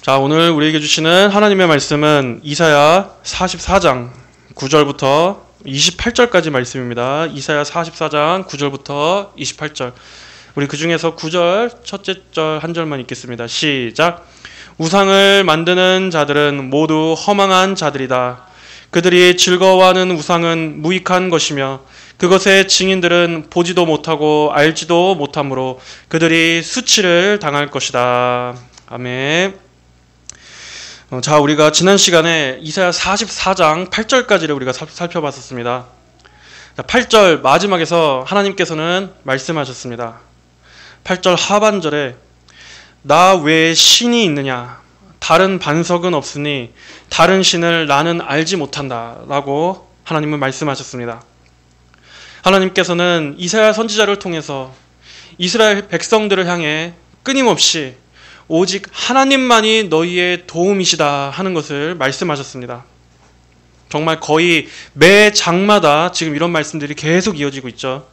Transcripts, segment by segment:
자, 오늘 우리에게 주시는 하나님의 말씀은 이사야 44장 9절부터 28절까지 말씀입니다. 이사야 44장 9절부터 28절. 우리 그 중에서 9절 첫째 절 한 절만 읽겠습니다. 시작. 우상을 만드는 자들은 모두 허망한 자들이다. 그들이 즐거워하는 우상은 무익한 것이며 그것의 증인들은 보지도 못하고 알지도 못하므로 그들이 수치를 당할 것이다. 아멘. 자, 우리가 지난 시간에 이사야 44장 8절까지를 우리가 살펴봤었습니다. 8절 마지막에서 하나님께서는 말씀하셨습니다. 8절 하반절에 나 외에 신이 있느냐? 다른 반석은 없으니 다른 신을 나는 알지 못한다 라고 하나님은 말씀하셨습니다. 하나님께서는 이사야 선지자를 통해서 이스라엘 백성들을 향해 끊임없이 오직 하나님만이 너희의 도움이시다 하는 것을 말씀하셨습니다. 정말 거의 매 장마다 지금 이런 말씀들이 계속 이어지고 있죠.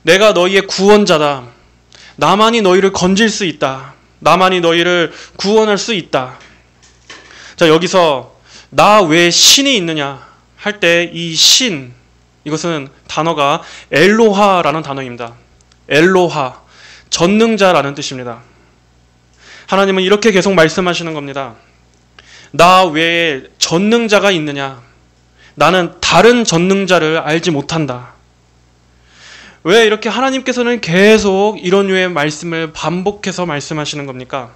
내가 너희의 구원자다. 나만이 너희를 건질 수 있다. 나만이 너희를 구원할 수 있다. 자, 여기서 나 외에 신이 있느냐 할 때 이 신, 이것은 단어가 엘로하라는 단어입니다. 엘로하, 전능자라는 뜻입니다. 하나님은 이렇게 계속 말씀하시는 겁니다. 나 외에 전능자가 있느냐? 나는 다른 전능자를 알지 못한다. 왜 이렇게 하나님께서는 계속 이런 류의 말씀을 반복해서 말씀하시는 겁니까?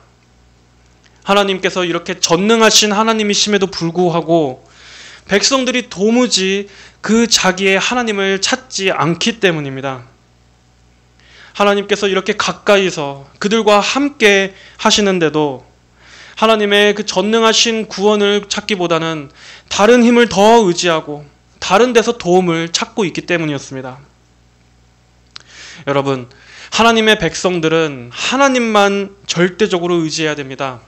하나님께서 이렇게 전능하신 하나님이심에도 불구하고 백성들이 도무지 그 자기의 하나님을 찾지 않기 때문입니다. 하나님께서 이렇게 가까이서 그들과 함께 하시는데도 하나님의 그 전능하신 구원을 찾기보다는 다른 힘을 더 의지하고 다른 데서 도움을 찾고 있기 때문이었습니다. 여러분, 하나님의 백성들은 하나님만 절대적으로 의지해야 됩니다.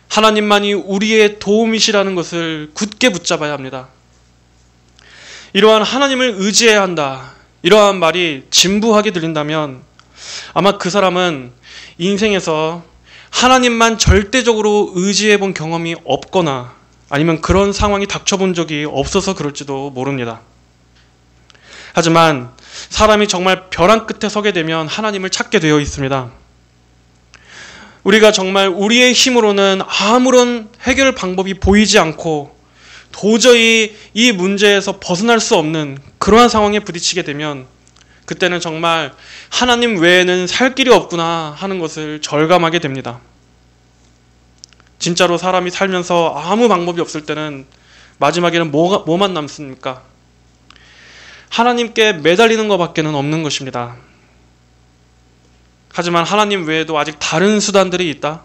하나님만이 우리의 도움이시라는 것을 굳게 붙잡아야 합니다. 이러한 하나님을 의지해야 한다, 이러한 말이 진부하게 들린다면 아마 그 사람은 인생에서 하나님만 절대적으로 의지해 본 경험이 없거나 아니면 그런 상황이 닥쳐본 적이 없어서 그럴지도 모릅니다. 하지만 사람이 정말 벼랑 끝에 서게 되면 하나님을 찾게 되어 있습니다. 우리가 정말 우리의 힘으로는 아무런 해결 방법이 보이지 않고 도저히 이 문제에서 벗어날 수 없는 그러한 상황에 부딪히게 되면 그때는 정말 하나님 외에는 살 길이 없구나 하는 것을 절감하게 됩니다. 진짜로 사람이 살면서 아무 방법이 없을 때는 마지막에는 뭐만 남습니까? 하나님께 매달리는 것밖에는 없는 것입니다. 하지만 하나님 외에도 아직 다른 수단들이 있다.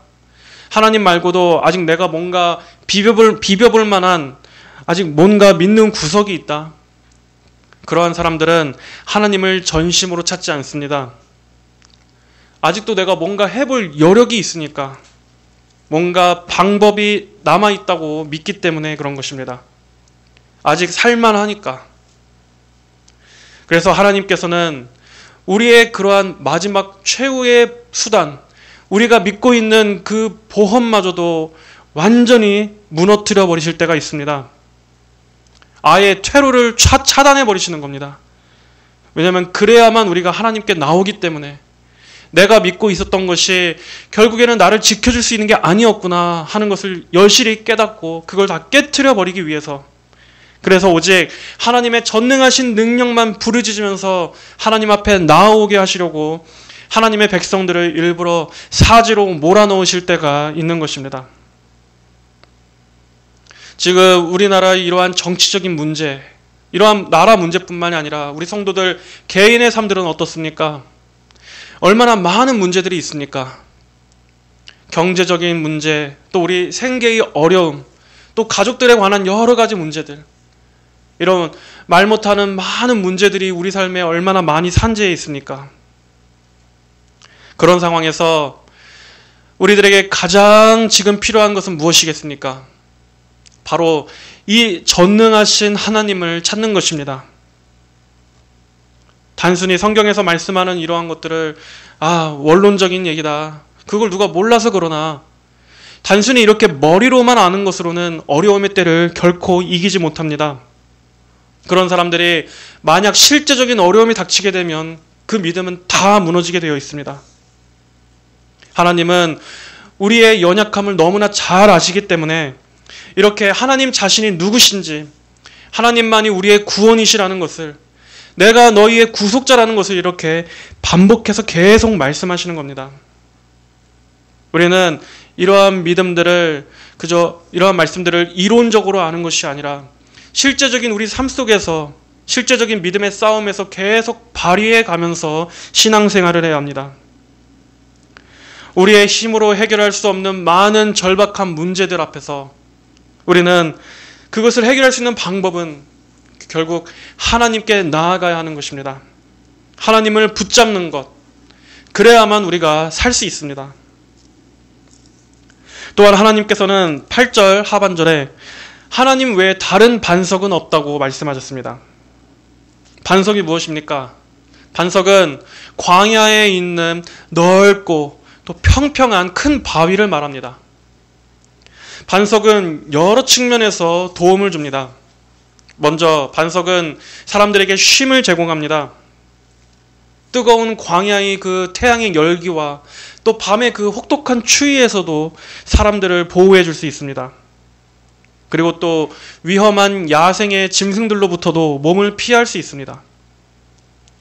하나님 말고도 아직 내가 뭔가 비벼볼 만한 아직 뭔가 믿는 구석이 있다. 그러한 사람들은 하나님을 전심으로 찾지 않습니다. 아직도 내가 뭔가 해볼 여력이 있으니까, 뭔가 방법이 남아있다고 믿기 때문에 그런 것입니다. 아직 살만하니까. 그래서 하나님께서는 우리의 그러한 마지막 최후의 수단, 우리가 믿고 있는 그 보험마저도 완전히 무너뜨려 버리실 때가 있습니다. 아예 퇴로를 차단해 버리시는 겁니다. 왜냐하면 그래야만 우리가 하나님께 나오기 때문에 내가 믿고 있었던 것이 결국에는 나를 지켜줄 수 있는 게 아니었구나 하는 것을 여실히 깨닫고 그걸 다 깨트려 버리기 위해서, 그래서 오직 하나님의 전능하신 능력만 부르짖으면서 하나님 앞에 나오게 하시려고 하나님의 백성들을 일부러 사지로 몰아넣으실 때가 있는 것입니다. 지금 우리나라의 이러한 정치적인 문제, 이러한 나라 문제뿐만이 아니라 우리 성도들 개인의 삶들은 어떻습니까? 얼마나 많은 문제들이 있습니까? 경제적인 문제, 또 우리 생계의 어려움, 또 가족들에 관한 여러 가지 문제들, 이런 말 못하는 많은 문제들이 우리 삶에 얼마나 많이 산재해 있습니까? 그런 상황에서 우리들에게 가장 지금 필요한 것은 무엇이겠습니까? 바로 이 전능하신 하나님을 찾는 것입니다. 단순히 성경에서 말씀하는 이러한 것들을 원론적인 얘기다, 그걸 누가 몰라서 그러나 단순히 이렇게 머리로만 아는 것으로는 어려움의 때를 결코 이기지 못합니다. 그런 사람들이 만약 실제적인 어려움이 닥치게 되면 그 믿음은 다 무너지게 되어 있습니다. 하나님은 우리의 연약함을 너무나 잘 아시기 때문에 이렇게 하나님 자신이 누구신지, 하나님만이 우리의 구원이시라는 것을, 내가 너희의 구속자라는 것을 이렇게 반복해서 계속 말씀하시는 겁니다. 우리는 이러한 믿음들을, 그저 이러한 말씀들을 이론적으로 아는 것이 아니라 실제적인 우리 삶 속에서, 실제적인 믿음의 싸움에서 계속 발휘해 가면서 신앙생활을 해야 합니다. 우리의 힘으로 해결할 수 없는 많은 절박한 문제들 앞에서 우리는 그것을 해결할 수 있는 방법은 결국 하나님께 나아가야 하는 것입니다. 하나님을 붙잡는 것, 그래야만 우리가 살 수 있습니다. 또한 하나님께서는 8절 하반절에 하나님 외에 다른 반석은 없다고 말씀하셨습니다. 반석이 무엇입니까? 반석은 광야에 있는 넓고 또 평평한 큰 바위를 말합니다. 반석은 여러 측면에서 도움을 줍니다. 먼저 반석은 사람들에게 쉼을 제공합니다. 뜨거운 광야의 그 태양의 열기와 또 밤의 그 혹독한 추위에서도 사람들을 보호해 줄 수 있습니다. 그리고 또 위험한 야생의 짐승들로부터도 몸을 피할 수 있습니다.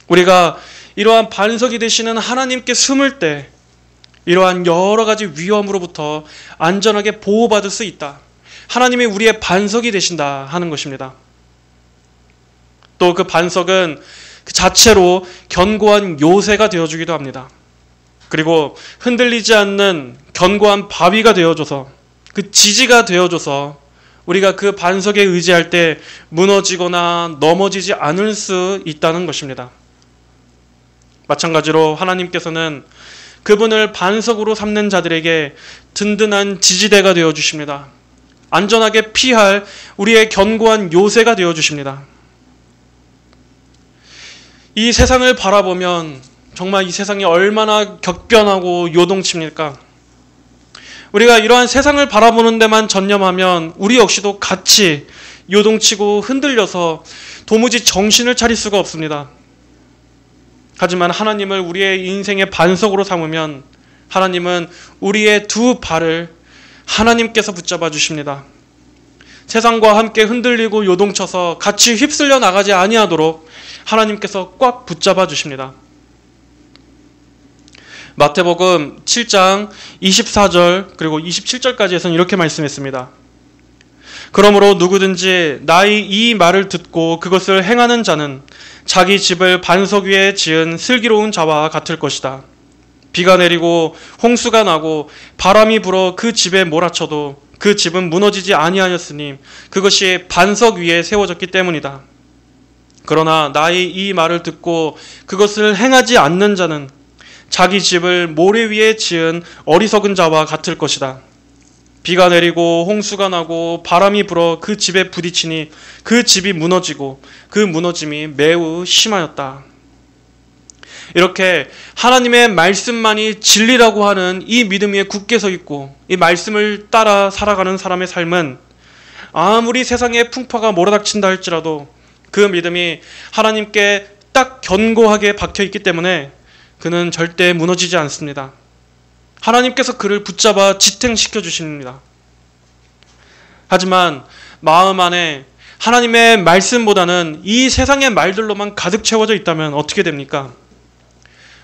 우리가 이러한 반석이 되시는 하나님께 숨을 때 이러한 여러 가지 위험으로부터 안전하게 보호받을 수 있다. 하나님이 우리의 반석이 되신다 하는 것입니다. 또 그 반석은 그 자체로 견고한 요새가 되어주기도 합니다. 그리고 흔들리지 않는 견고한 바위가 되어줘서, 그 지지가 되어줘서 우리가 그 반석에 의지할 때 무너지거나 넘어지지 않을 수 있다는 것입니다. 마찬가지로 하나님께서는 그분을 반석으로 삼는 자들에게 든든한 지지대가 되어주십니다. 안전하게 피할 우리의 견고한 요새가 되어주십니다. 이 세상을 바라보면 정말 이 세상이 얼마나 격변하고 요동칩니까? 우리가 이러한 세상을 바라보는 데만 전념하면 우리 역시도 같이 요동치고 흔들려서 도무지 정신을 차릴 수가 없습니다. 하지만 하나님을 우리의 인생의 반석으로 삼으면 하나님은 우리의 두 발을 하나님께서 붙잡아 주십니다. 세상과 함께 흔들리고 요동쳐서 같이 휩쓸려 나가지 아니하도록 하나님께서 꽉 붙잡아 주십니다. 마태복음 7장 24절 그리고 27절까지에서는 이렇게 말씀했습니다. 그러므로 누구든지 나의 이 말을 듣고 그것을 행하는 자는 자기 집을 반석 위에 지은 슬기로운 자와 같을 것이다. 비가 내리고 홍수가 나고 바람이 불어 그 집에 몰아쳐도 그 집은 무너지지 아니하였으니 그것이 반석 위에 세워졌기 때문이다. 그러나 나의 이 말을 듣고 그것을 행하지 않는 자는 자기 집을 모래 위에 지은 어리석은 자와 같을 것이다. 비가 내리고 홍수가 나고 바람이 불어 그 집에 부딪히니 그 집이 무너지고 그 무너짐이 매우 심하였다. 이렇게 하나님의 말씀만이 진리라고 하는 이 믿음 위에 굳게 서 있고 이 말씀을 따라 살아가는 사람의 삶은 아무리 세상의 풍파가 몰아닥친다 할지라도 그 믿음이 하나님께 딱 견고하게 박혀 있기 때문에 그는 절대 무너지지 않습니다. 하나님께서 그를 붙잡아 지탱시켜 주십니다. 하지만 마음 안에 하나님의 말씀보다는 이 세상의 말들로만 가득 채워져 있다면 어떻게 됩니까?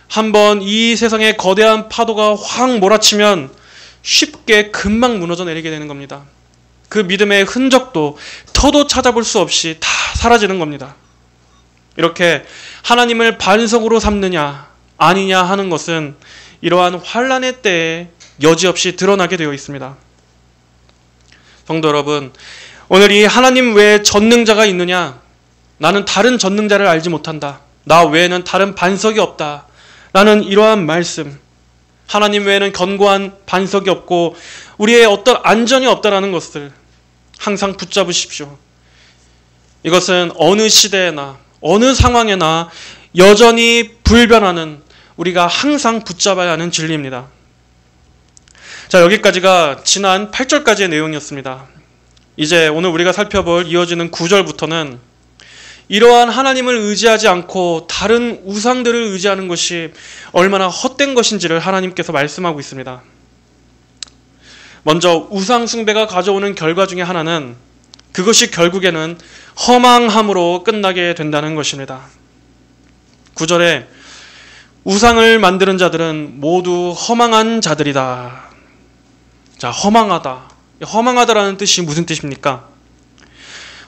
한번 이 세상의 거대한 파도가 확 몰아치면 쉽게 금방 무너져 내리게 되는 겁니다. 그 믿음의 흔적도 터도 찾아볼 수 없이 다 사라지는 겁니다. 이렇게 하나님을 반석으로 삼느냐 아니냐 하는 것은 이러한 환난의 때에 여지없이 드러나게 되어 있습니다. 성도 여러분, 오늘 이 하나님 외에 전능자가 있느냐? 나는 다른 전능자를 알지 못한다. 나 외에는 다른 반석이 없다. 라는 이러한 말씀, 하나님 외에는 견고한 반석이 없고 우리의 어떤 안전이 없다라는 것을 항상 붙잡으십시오. 이것은 어느 시대에나 어느 상황에나 여전히 불변하는 우리가 항상 붙잡아야 하는 진리입니다. 자, 여기까지가 지난 8절까지의 내용이었습니다. 이제 오늘 우리가 살펴볼 이어지는 9절부터는 이러한 하나님을 의지하지 않고 다른 우상들을 의지하는 것이 얼마나 헛된 것인지를 하나님께서 말씀하고 있습니다. 먼저 우상 숭배가 가져오는 결과 중에 하나는 그것이 결국에는 허망함으로 끝나게 된다는 것입니다. 9절에 우상을 만드는 자들은 모두 허망한 자들이다. 자, 허망하다. 허망하다라는 뜻이 무슨 뜻입니까?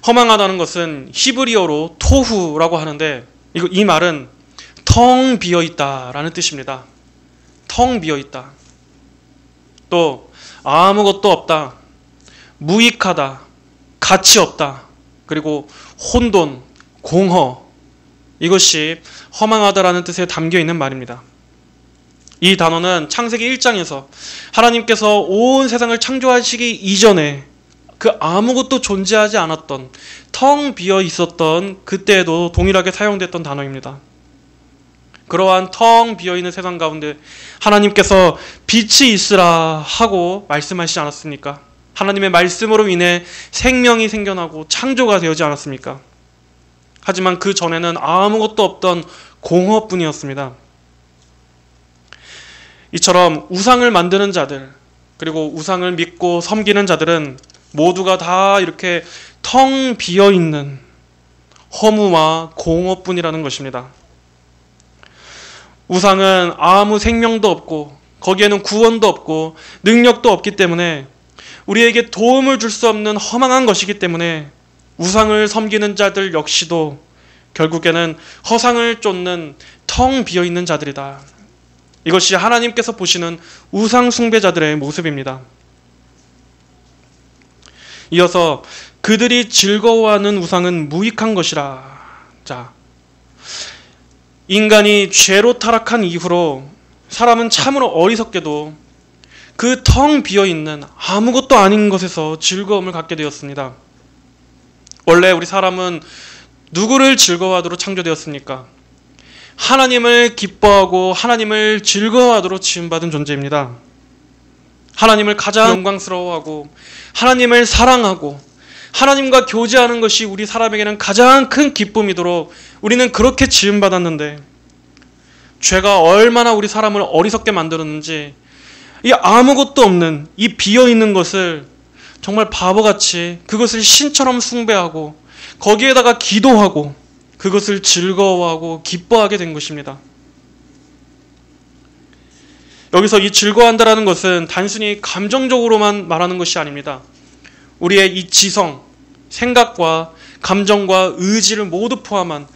허망하다는 것은 히브리어로 토후라고 하는데 이 말은 텅 비어있다라는 뜻입니다. 텅 비어있다. 또 아무것도 없다. 무익하다. 가치 없다. 그리고 혼돈, 공허. 이것이 허망하다라는 뜻에 담겨있는 말입니다. 이 단어는 창세기 1장에서 하나님께서 온 세상을 창조하시기 이전에 그 아무것도 존재하지 않았던 텅 비어 있었던 그때에도 동일하게 사용됐던 단어입니다. 그러한 텅 비어 있는 세상 가운데 하나님께서 빛이 있으라 하고 말씀하시지 않았습니까? 하나님의 말씀으로 인해 생명이 생겨나고 창조가 되지 않았습니까? 하지만 그 전에는 아무것도 없던 공허뿐이었습니다. 이처럼 우상을 만드는 자들, 그리고 우상을 믿고 섬기는 자들은 모두가 다 이렇게 텅 비어있는 허무와 공허뿐이라는 것입니다. 우상은 아무 생명도 없고 거기에는 구원도 없고 능력도 없기 때문에 우리에게 도움을 줄 수 없는 허망한 것이기 때문에 우상을 섬기는 자들 역시도 결국에는 허상을 쫓는 텅 비어있는 자들이다. 이것이 하나님께서 보시는 우상 숭배자들의 모습입니다. 이어서 그들이 즐거워하는 우상은 무익한 것이라. 자, 인간이 죄로 타락한 이후로 사람은 참으로 어리석게도 그 텅 비어있는 아무것도 아닌 것에서 즐거움을 갖게 되었습니다. 원래 우리 사람은 누구를 즐거워하도록 창조되었습니까? 하나님을 기뻐하고 하나님을 즐거워하도록 지음받은 존재입니다. 하나님을 가장 영광스러워하고 하나님을 사랑하고 하나님과 교제하는 것이 우리 사람에게는 가장 큰 기쁨이도록 우리는 그렇게 지음받았는데 죄가 얼마나 우리 사람을 어리석게 만들었는지 이 아무것도 없는 이 비어있는 것을 정말 바보같이 그것을 신처럼 숭배하고 거기에다가 기도하고 그것을 즐거워하고 기뻐하게 된 것입니다. 여기서 이 즐거워한다라는 것은 단순히 감정적으로만 말하는 것이 아닙니다. 우리의 이 지성, 생각과 감정과 의지를 모두 포함한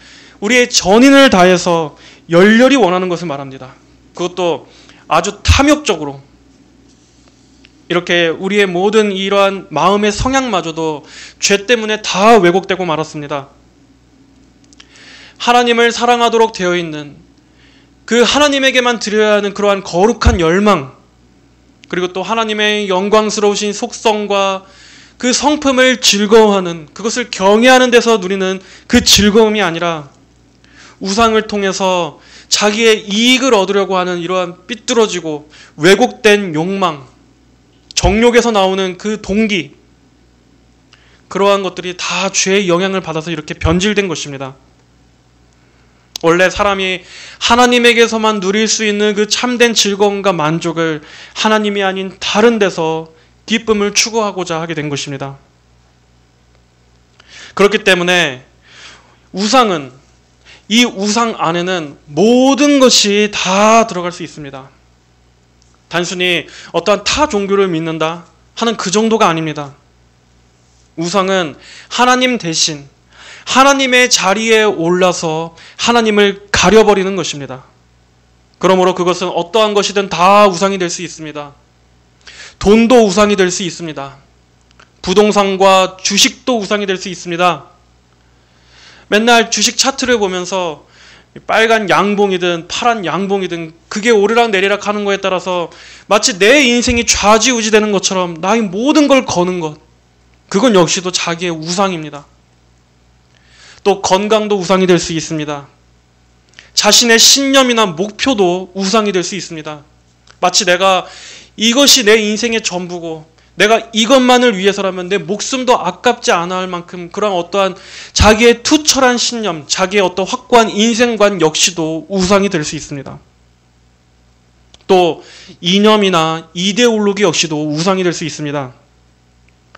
우리의 전인을 다해서 열렬히 원하는 것을 말합니다. 그것도 아주 탐욕적으로 이렇게 우리의 모든 이러한 마음의 성향마저도 죄 때문에 다 왜곡되고 말았습니다. 하나님을 사랑하도록 되어 있는 그 하나님에게만 드려야 하는 그러한 거룩한 열망, 그리고 또 하나님의 영광스러우신 속성과 그 성품을 즐거워하는, 그것을 경외하는 데서 누리는 그 즐거움이 아니라 우상을 통해서 자기의 이익을 얻으려고 하는 이러한 삐뚤어지고 왜곡된 욕망, 정욕에서 나오는 그 동기, 그러한 것들이 다 죄의 영향을 받아서 이렇게 변질된 것입니다. 원래 사람이 하나님에게서만 누릴 수 있는 그 참된 즐거움과 만족을 하나님이 아닌 다른 데서 기쁨을 추구하고자 하게 된 것입니다. 그렇기 때문에 우상은, 이 우상 안에는 모든 것이 다 들어갈 수 있습니다. 단순히 어떠한 타 종교를 믿는다 하는 그 정도가 아닙니다. 우상은 하나님 대신 하나님의 자리에 올라서 하나님을 가려버리는 것입니다. 그러므로 그것은 어떠한 것이든 다 우상이 될 수 있습니다. 돈도 우상이 될 수 있습니다. 부동산과 주식도 우상이 될 수 있습니다. 맨날 주식 차트를 보면서 빨간 양봉이든 파란 양봉이든 그게 오르락 내리락 하는 거에 따라서 마치 내 인생이 좌지우지 되는 것처럼 나의 모든 걸 거는 것, 그건 역시도 자기의 우상입니다. 또 건강도 우상이 될 수 있습니다. 자신의 신념이나 목표도 우상이 될 수 있습니다. 마치 내가 이것이 내 인생의 전부고 내가 이것만을 위해서라면 내 목숨도 아깝지 않아 할 만큼 그런 어떠한 자기의 투철한 신념, 자기의 어떤 확고한 인생관 역시도 우상이 될 수 있습니다. 또 이념이나 이데올로기 역시도 우상이 될 수 있습니다.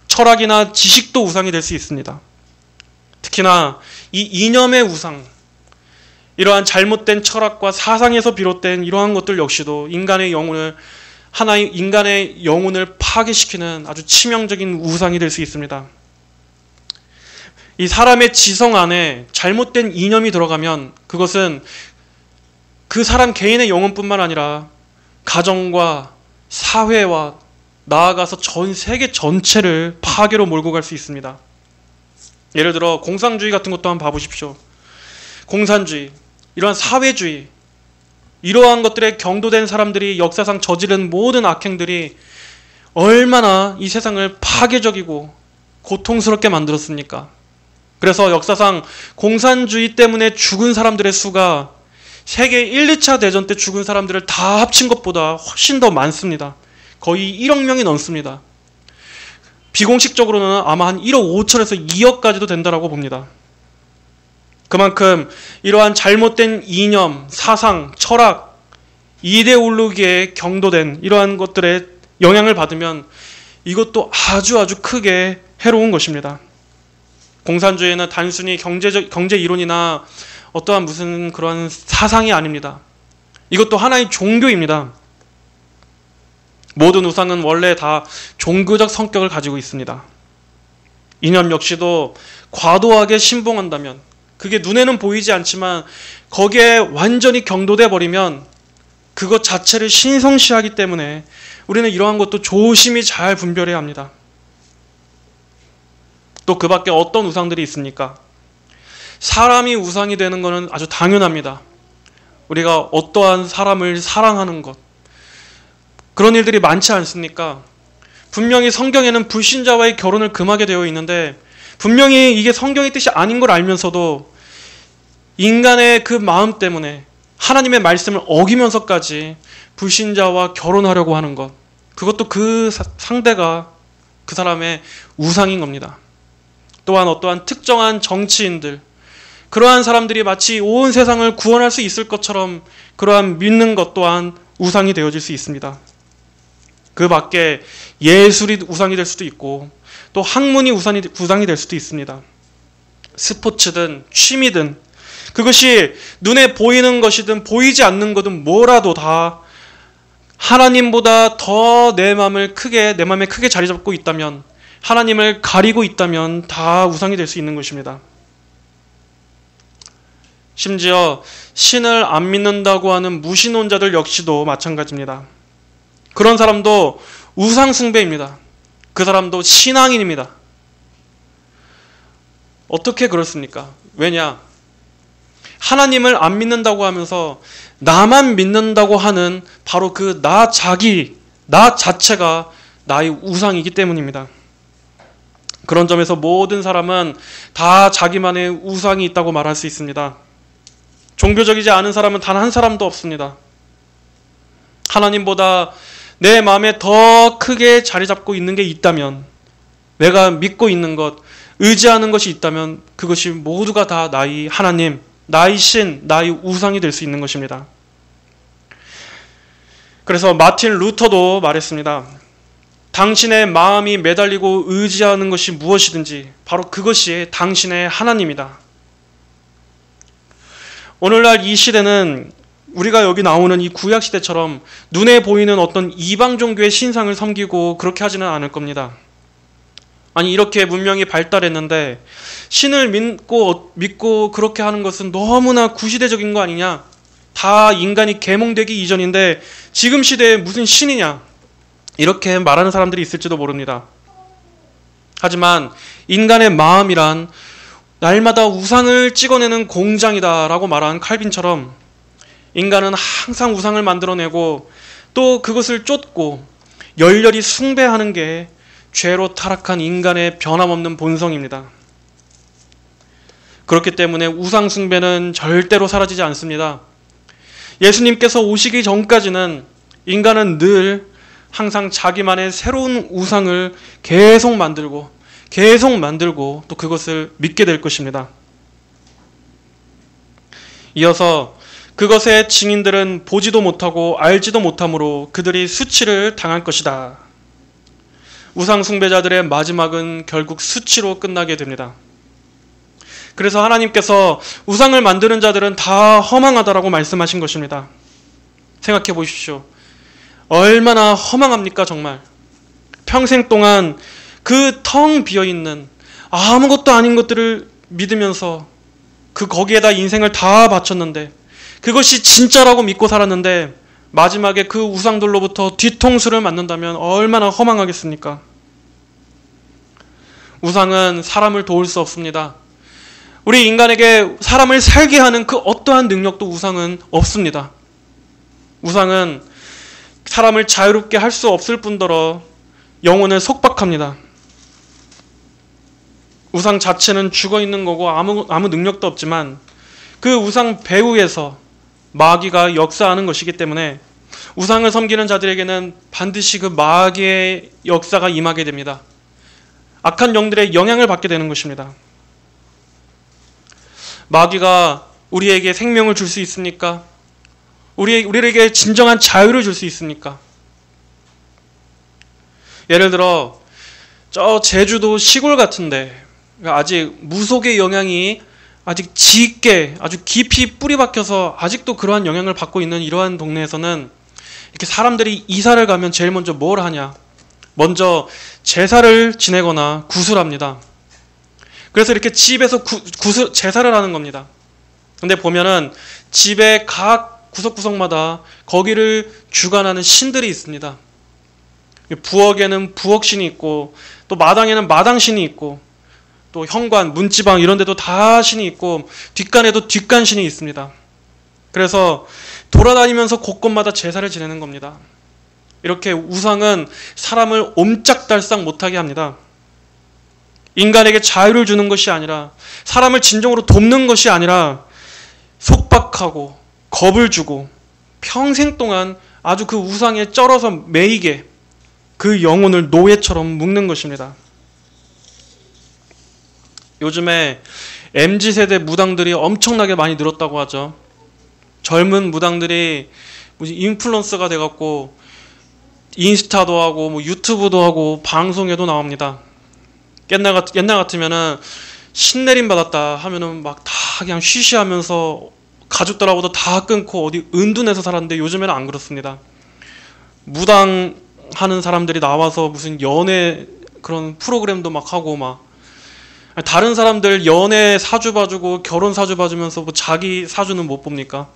철학이나 지식도 우상이 될 수 있습니다. 특히나 이 이념의 우상, 이러한 잘못된 철학과 사상에서 비롯된 이러한 것들 역시도 인간의 영혼을 파괴시키는 아주 치명적인 우상이 될 수 있습니다. 이 사람의 지성 안에 잘못된 이념이 들어가면 그것은 그 사람 개인의 영혼뿐만 아니라 가정과 사회와 나아가서 전 세계 전체를 파괴로 몰고 갈 수 있습니다. 예를 들어 공산주의 같은 것도 한번 봐보십시오. 공산주의, 이러한 사회주의, 이러한 것들에 경도된 사람들이 역사상 저지른 모든 악행들이 얼마나 이 세상을 파괴적이고 고통스럽게 만들었습니까? 그래서 역사상 공산주의 때문에 죽은 사람들의 수가 세계 1, 2차 대전 때 죽은 사람들을 다 합친 것보다 훨씬 더 많습니다. 거의 1억 명이 넘습니다. 비공식적으로는 아마 한 1억 5천에서 2억까지도 된다고 봅니다. 그만큼 이러한 잘못된 이념, 사상, 철학, 이데올로기에 경도된 이러한 것들의 영향을 받으면 이것도 아주 크게 해로운 것입니다. 공산주의는 단순히 경제 이론이나 어떠한 무슨 그러한 사상이 아닙니다. 이것도 하나의 종교입니다. 모든 우상은 원래 다 종교적 성격을 가지고 있습니다. 이념 역시도 과도하게 신봉한다면, 그게 눈에는 보이지 않지만 거기에 완전히 경도돼 버리면 그것 자체를 신성시하기 때문에 우리는 이러한 것도 조심히 잘 분별해야 합니다. 또 그 밖에 어떤 우상들이 있습니까? 사람이 우상이 되는 것은 아주 당연합니다. 우리가 어떠한 사람을 사랑하는 것, 그런 일들이 많지 않습니까? 분명히 성경에는 불신자와의 결혼을 금하게 되어 있는데 분명히 이게 성경의 뜻이 아닌 걸 알면서도 인간의 그 마음 때문에 하나님의 말씀을 어기면서까지 불신자와 결혼하려고 하는 것, 그것도 그 상대가 그 사람의 우상인 겁니다. 또한 어떠한 특정한 정치인들, 그러한 사람들이 마치 온 세상을 구원할 수 있을 것처럼 그러한 믿는 것 또한 우상이 되어질 수 있습니다. 그 밖에 예술이 우상이 될 수도 있고 또 학문이 우상이 될 수도 있습니다. 스포츠든 취미든 그것이 눈에 보이는 것이든 보이지 않는 것든 뭐라도 다 하나님보다 더 내 마음에 크게 자리 잡고 있다면, 하나님을 가리고 있다면 다 우상이 될 수 있는 것입니다. 심지어 신을 안 믿는다고 하는 무신론자들 역시도 마찬가지입니다. 그런 사람도 우상 숭배입니다. 그 사람도 신앙인입니다. 어떻게 그렇습니까? 왜냐? 하나님을 안 믿는다고 하면서 나만 믿는다고 하는 바로 그 나 자체가 나의 우상이기 때문입니다. 그런 점에서 모든 사람은 다 자기만의 우상이 있다고 말할 수 있습니다. 종교적이지 않은 사람은 단 한 사람도 없습니다. 하나님보다 내 마음에 더 크게 자리 잡고 있는 게 있다면, 내가 믿고 있는 것, 의지하는 것이 있다면 그것이 모두가 다 나의 하나님, 나의 신, 나의 우상이 될 수 있는 것입니다. 그래서 마틴 루터도 말했습니다. 당신의 마음이 매달리고 의지하는 것이 무엇이든지 바로 그것이 당신의 하나님이다. 오늘날 이 시대는 우리가 여기 나오는 이 구약 시대처럼 눈에 보이는 어떤 이방 종교의 신상을 섬기고 그렇게 하지는 않을 겁니다. 아니, 이렇게 문명이 발달했는데 신을 믿고 그렇게 하는 것은 너무나 구시대적인 거 아니냐? 다 인간이 계몽되기 이전인데 지금 시대에 무슨 신이냐? 이렇게 말하는 사람들이 있을지도 모릅니다. 하지만 인간의 마음이란 날마다 우상을 찍어내는 공장이다라고 말한 칼빈처럼 인간은 항상 우상을 만들어내고 또 그것을 쫓고 열렬히 숭배하는 게 죄로 타락한 인간의 변함없는 본성입니다. 그렇기 때문에 우상 숭배는 절대로 사라지지 않습니다. 예수님께서 오시기 전까지는 인간은 늘 항상 자기만의 새로운 우상을 계속 만들고 또 그것을 믿게 될 것입니다. 이어서 그것의 증인들은 보지도 못하고 알지도 못하므로 그들이 수치를 당할 것이다. 우상 숭배자들의 마지막은 결국 수치로 끝나게 됩니다. 그래서 하나님께서 우상을 만드는 자들은 다 허망하다라고 말씀하신 것입니다. 생각해 보십시오. 얼마나 허망합니까, 정말. 평생 동안 그 텅 비어있는 아무것도 아닌 것들을 믿으면서 거기에다 인생을 다 바쳤는데, 그것이 진짜라고 믿고 살았는데 마지막에 그 우상들로부터 뒤통수를 맞는다면 얼마나 허망하겠습니까? 우상은 사람을 도울 수 없습니다. 우리 인간에게 사람을 살게 하는 그 어떠한 능력도 우상은 없습니다. 우상은 사람을 자유롭게 할 수 없을 뿐더러 영혼을 속박합니다. 우상 자체는 죽어있는 거고 아무 능력도 없지만 그 우상 배후에서 마귀가 역사하는 것이기 때문에 우상을 섬기는 자들에게는 반드시 그 마귀의 역사가 임하게 됩니다. 악한 영들의 영향을 받게 되는 것입니다. 마귀가 우리에게 생명을 줄 수 있습니까? 우리에게 진정한 자유를 줄 수 있습니까? 예를 들어 저 제주도 시골 같은데 아직 무속의 영향이 아직 짙게 아주 깊이 뿌리 박혀서 아직도 그러한 영향을 받고 있는 이러한 동네에서는 이렇게 사람들이 이사를 가면 제일 먼저 뭘 하냐? 먼저 제사를 지내거나 구슬합니다. 그래서 이렇게 집에서 제사를 하는 겁니다. 근데 보면은 집의 각 구석구석마다 거기를 주관하는 신들이 있습니다. 부엌에는 부엌신이 있고 또 마당에는 마당신이 있고 또 현관, 문지방 이런 데도 다 신이 있고 뒷간에도 뒷간신이 있습니다. 그래서 돌아다니면서 곳곳마다 제사를 지내는 겁니다. 이렇게 우상은 사람을 옴짝달싹 못하게 합니다. 인간에게 자유를 주는 것이 아니라 사람을 진정으로 돕는 것이 아니라 속박하고 겁을 주고 평생 동안 아주 그 우상에 쩔어서 매이게 그 영혼을 노예처럼 묶는 것입니다. 요즘에 MZ세대 무당들이 엄청나게 많이 늘었다고 하죠. 젊은 무당들이 인플루언서가 돼갖고 인스타도 하고 유튜브도 하고 방송에도 나옵니다. 옛날 같으면은 신내림 받았다 하면은 막 다 그냥 쉬쉬하면서 가족들하고도 다 끊고 어디 은둔해서 살았는데 요즘에는 안 그렇습니다. 무당 하는 사람들이 나와서 무슨 연애 그런 프로그램도 막 하고 막 다른 사람들 연애 사주 봐주고 결혼 사주 봐주면서 뭐 자기 사주는 못 봅니까?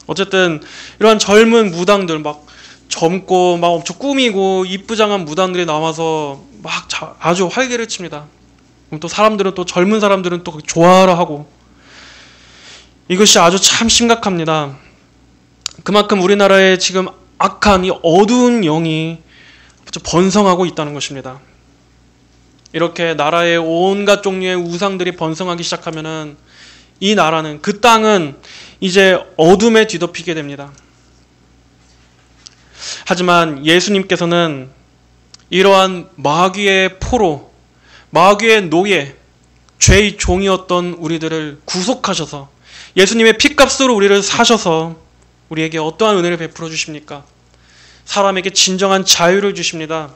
어쨌든 이러한 젊은 무당들 막 젊고 막 엄청 꾸미고 이쁘장한 무당들이 나와서 막 아주 활개를 칩니다. 또 사람들은 또 젊은 사람들은 또 좋아라 하고 이것이 아주 참 심각합니다. 그만큼 우리나라에 지금 악한 이 어두운 영이 번성하고 있다는 것입니다. 이렇게 나라에 온갖 종류의 우상들이 번성하기 시작하면은 이 나라는 그 땅은 이제 어둠에 뒤덮이게 됩니다. 하지만 예수님께서는 이러한 마귀의 포로, 마귀의 노예, 죄의 종이었던 우리들을 구속하셔서 예수님의 피값으로 우리를 사셔서 우리에게 어떠한 은혜를 베풀어 주십니까? 사람에게 진정한 자유를 주십니다.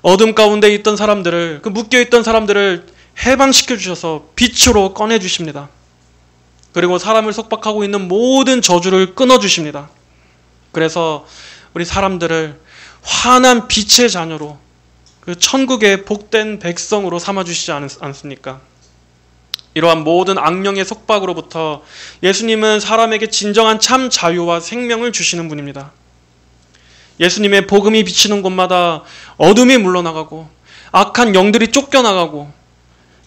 어둠 가운데 있던 사람들을, 그 묶여있던 사람들을 해방시켜 주셔서 빛으로 꺼내 주십니다. 그리고 사람을 속박하고 있는 모든 저주를 끊어 주십니다. 그래서 우리 사람들을 환한 빛의 자녀로 그 천국의 복된 백성으로 삼아주시지 않습니까? 이러한 모든 악령의 속박으로부터 예수님은 사람에게 진정한 참 자유와 생명을 주시는 분입니다. 예수님의 복음이 비치는 곳마다 어둠이 물러나가고 악한 영들이 쫓겨나가고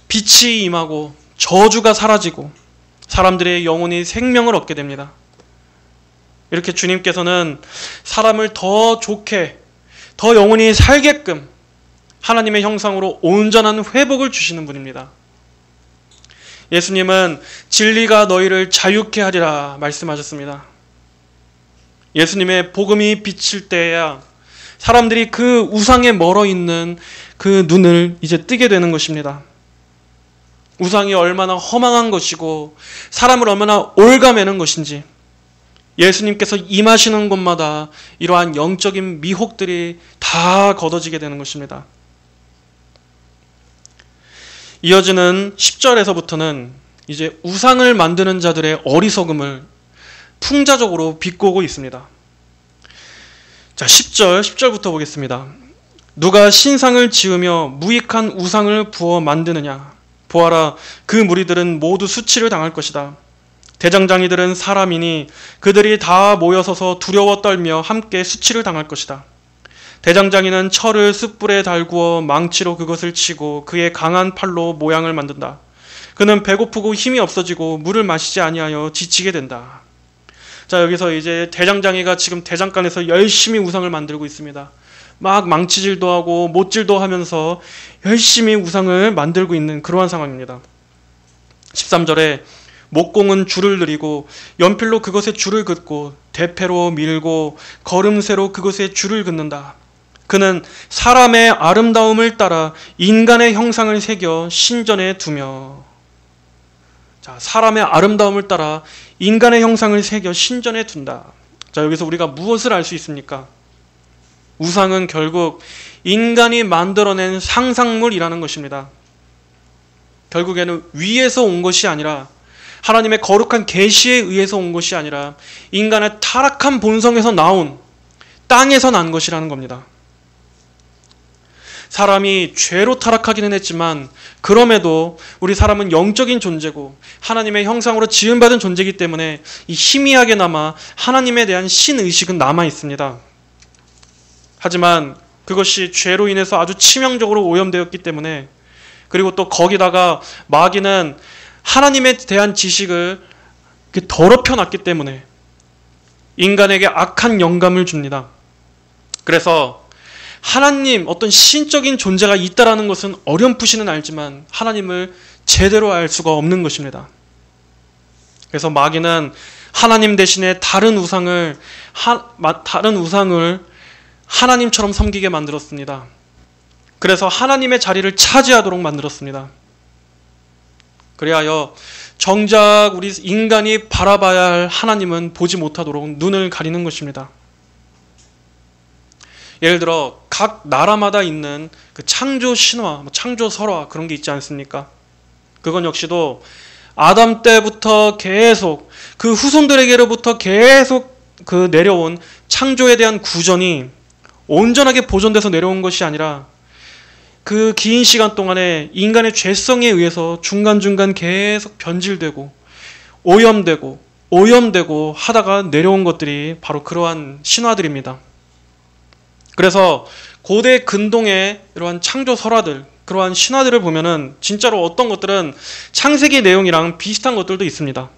빛이 임하고 저주가 사라지고 사람들의 영혼이 생명을 얻게 됩니다. 이렇게 주님께서는 사람을 더 좋게, 더 영혼이 살게끔 하나님의 형상으로 온전한 회복을 주시는 분입니다. 예수님은 진리가 너희를 자유케 하리라 말씀하셨습니다. 예수님의 복음이 비칠 때야 사람들이 그 우상에 멀어 있는 그 눈을 이제 뜨게 되는 것입니다. 우상이 얼마나 허망한 것이고 사람을 얼마나 올가매는 것인지 예수님께서 임하시는 곳마다 이러한 영적인 미혹들이 다 걷어지게 되는 것입니다. 이어지는 10절에서부터는 이제 우상을 만드는 자들의 어리석음을 풍자적으로 비꼬고 있습니다. 자, 10절부터 보겠습니다. 누가 신상을 지으며 무익한 우상을 부어 만드느냐? 보아라, 그 무리들은 모두 수치를 당할 것이다. 대장장이들은 사람이니 그들이 다 모여서서 두려워 떨며 함께 수치를 당할 것이다. 대장장이는 철을 숯불에 달구어 망치로 그것을 치고 그의 강한 팔로 모양을 만든다. 그는 배고프고 힘이 없어지고 물을 마시지 아니하여 지치게 된다. 자, 여기서 이제 대장장이가 지금 대장간에서 열심히 우상을 만들고 있습니다. 막 망치질도 하고 못질도 하면서 열심히 우상을 만들고 있는 그러한 상황입니다. 13절에 목공은 줄을 늘이고 연필로 그것에 줄을 긋고 대패로 밀고 걸음새로 그것에 줄을 긋는다. 그는 사람의 아름다움을 따라 인간의 형상을 새겨 신전에 두며. 자, 사람의 아름다움을 따라 인간의 형상을 새겨 신전에 둔다. 자, 여기서 우리가 무엇을 알 수 있습니까? 우상은 결국 인간이 만들어낸 상상물이라는 것입니다. 결국에는 위에서 온 것이 아니라 하나님의 거룩한 계시에 의해서 온 것이 아니라 인간의 타락한 본성에서 나온 땅에서 난 것이라는 겁니다. 사람이 죄로 타락하기는 했지만 그럼에도 우리 사람은 영적인 존재고 하나님의 형상으로 지음받은 존재이기 때문에 이 희미하게나마 하나님에 대한 신의식은 남아 있습니다. 하지만 그것이 죄로 인해서 아주 치명적으로 오염되었기 때문에, 그리고 또 거기다가 마귀는 하나님에 대한 지식을 더럽혀 놨기 때문에 인간에게 악한 영감을 줍니다. 그래서 하나님, 어떤 신적인 존재가 있다라는 것은 어렴풋이는 알지만 하나님을 제대로 알 수가 없는 것입니다. 그래서 마귀는 하나님 대신에 다른 우상을 하나님처럼 섬기게 만들었습니다. 그래서 하나님의 자리를 차지하도록 만들었습니다. 그리하여 정작 우리 인간이 바라봐야 할 하나님은 보지 못하도록 눈을 가리는 것입니다. 예를 들어 각 나라마다 있는 그 창조 신화, 창조 설화 그런 게 있지 않습니까? 그건 역시도 아담 때부터 계속 그 후손들에게로부터 계속 그 내려온 창조에 대한 구전이 온전하게 보존돼서 내려온 것이 아니라 그 긴 시간 동안에 인간의 죄성에 의해서 중간중간 계속 변질되고 오염되고 하다가 내려온 것들이 바로 그러한 신화들입니다. 그래서 고대 근동의 이러한 창조 설화들, 그러한 신화들을 보면은 진짜로 어떤 것들은 창세기 내용이랑 비슷한 것들도 있습니다.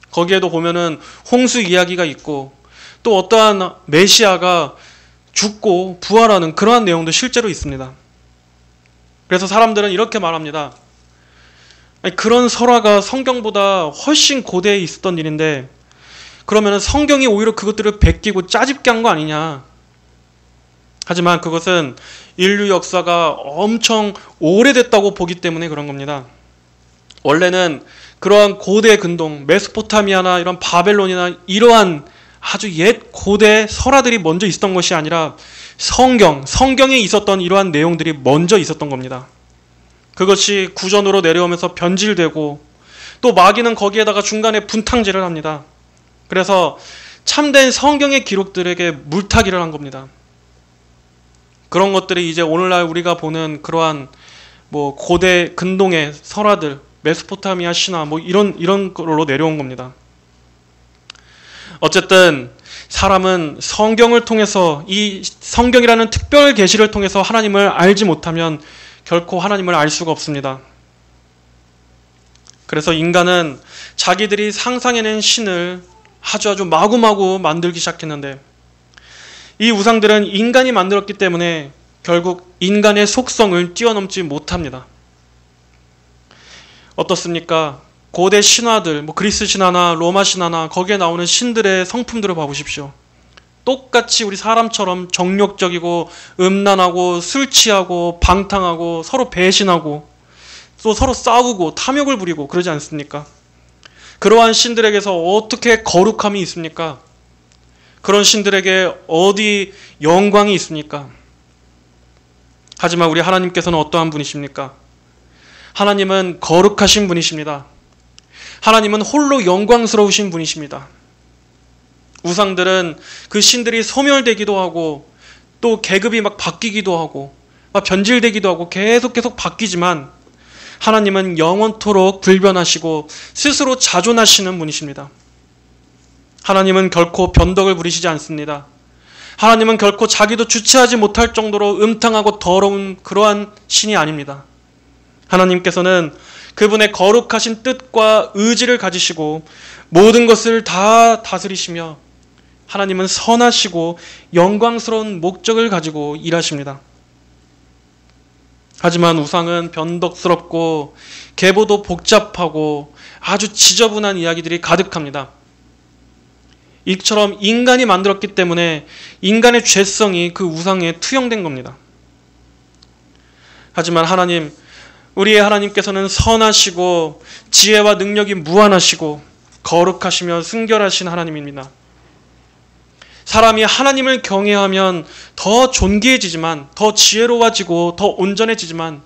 거기에도 보면은 홍수 이야기가 있고 또 어떠한 메시아가 죽고 부활하는 그러한 내용도 실제로 있습니다. 그래서 사람들은 이렇게 말합니다. 아니, 그런 설화가 성경보다 훨씬 고대에 있었던 일인데 그러면 성경이 오히려 그것들을 베끼고 짜집게 한 거 아니냐. 하지만 그것은 인류 역사가 엄청 오래됐다고 보기 때문에 그런 겁니다. 원래는 그러한 고대 근동, 메소포타미아나 이런 바벨론이나 이러한 아주 옛 고대 설화들이 먼저 있었던 것이 아니라 성경에 있었던 이러한 내용들이 먼저 있었던 겁니다. 그것이 구전으로 내려오면서 변질되고 또 마귀는 거기에다가 중간에 분탕질을 합니다. 그래서 참된 성경의 기록들에게 물타기를 한 겁니다. 그런 것들이 이제 오늘날 우리가 보는 그러한 고대 근동의 설화들, 메소포타미아 신화 이런 걸로 내려온 겁니다. 어쨌든 사람은 성경을 통해서, 이 성경이라는 특별 계시를 통해서 하나님을 알지 못하면 결코 하나님을 알 수가 없습니다. 그래서 인간은 자기들이 상상해낸 신을 아주 마구마구 만들기 시작했는데 이 우상들은 인간이 만들었기 때문에 결국 인간의 속성을 뛰어넘지 못합니다. 어떻습니까? 고대 신화들, 그리스 신화나 로마 신화나 거기에 나오는 신들의 성품들을 봐보십시오. 똑같이 우리 사람처럼 정욕적이고 음란하고 술 취하고 방탕하고 서로 배신하고 또 서로 싸우고 탐욕을 부리고 그러지 않습니까? 그러한 신들에게서 어떻게 거룩함이 있습니까? 그런 신들에게 어디 영광이 있습니까? 하지만 우리 하나님께서는 어떠한 분이십니까? 하나님은 거룩하신 분이십니다. 하나님은 홀로 영광스러우신 분이십니다. 우상들은 그 신들이 소멸되기도 하고 또 계급이 막 바뀌기도 하고 막 변질되기도 하고 계속 바뀌지만 하나님은 영원토록 불변하시고 스스로 자존하시는 분이십니다. 하나님은 결코 변덕을 부리시지 않습니다. 하나님은 결코 자기도 주체하지 못할 정도로 음탕하고 더러운 그러한 신이 아닙니다. 하나님께서는 그분의 거룩하신 뜻과 의지를 가지시고 모든 것을 다 다스리시며 하나님은 선하시고 영광스러운 목적을 가지고 일하십니다. 하지만 우상은 변덕스럽고 계보도 복잡하고 아주 지저분한 이야기들이 가득합니다. 이처럼 인간이 만들었기 때문에 인간의 죄성이 그 우상에 투영된 겁니다. 하지만 하나님, 우리의 하나님께서는 선하시고 지혜와 능력이 무한하시고 거룩하시며 순결하신 하나님입니다. 사람이 하나님을 경외하면 더 존귀해지지만 더 지혜로워지고 더 온전해지지만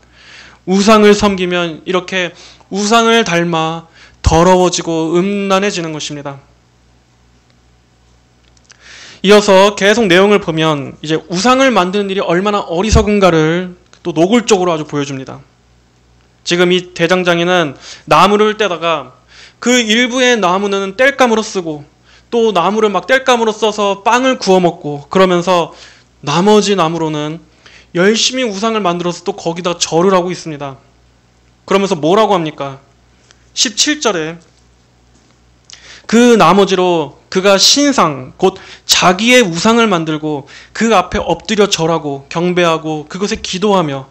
우상을 섬기면 이렇게 우상을 닮아 더러워지고 음란해지는 것입니다. 이어서 계속 내용을 보면 이제 우상을 만드는 일이 얼마나 어리석은가를 또 노골적으로 아주 보여줍니다. 지금 이 대장장이는 나무를 떼다가 그 일부의 나무는 땔감으로 쓰고 또 나무를 막 땔감으로 써서 빵을 구워 먹고 그러면서 나머지 나무로는 열심히 우상을 만들어서 또 거기다 절을 하고 있습니다. 그러면서 뭐라고 합니까? 17절에 그 나머지로 그가 신상 곧 자기의 우상을 만들고 그 앞에 엎드려 절하고 경배하고 그것에 기도하며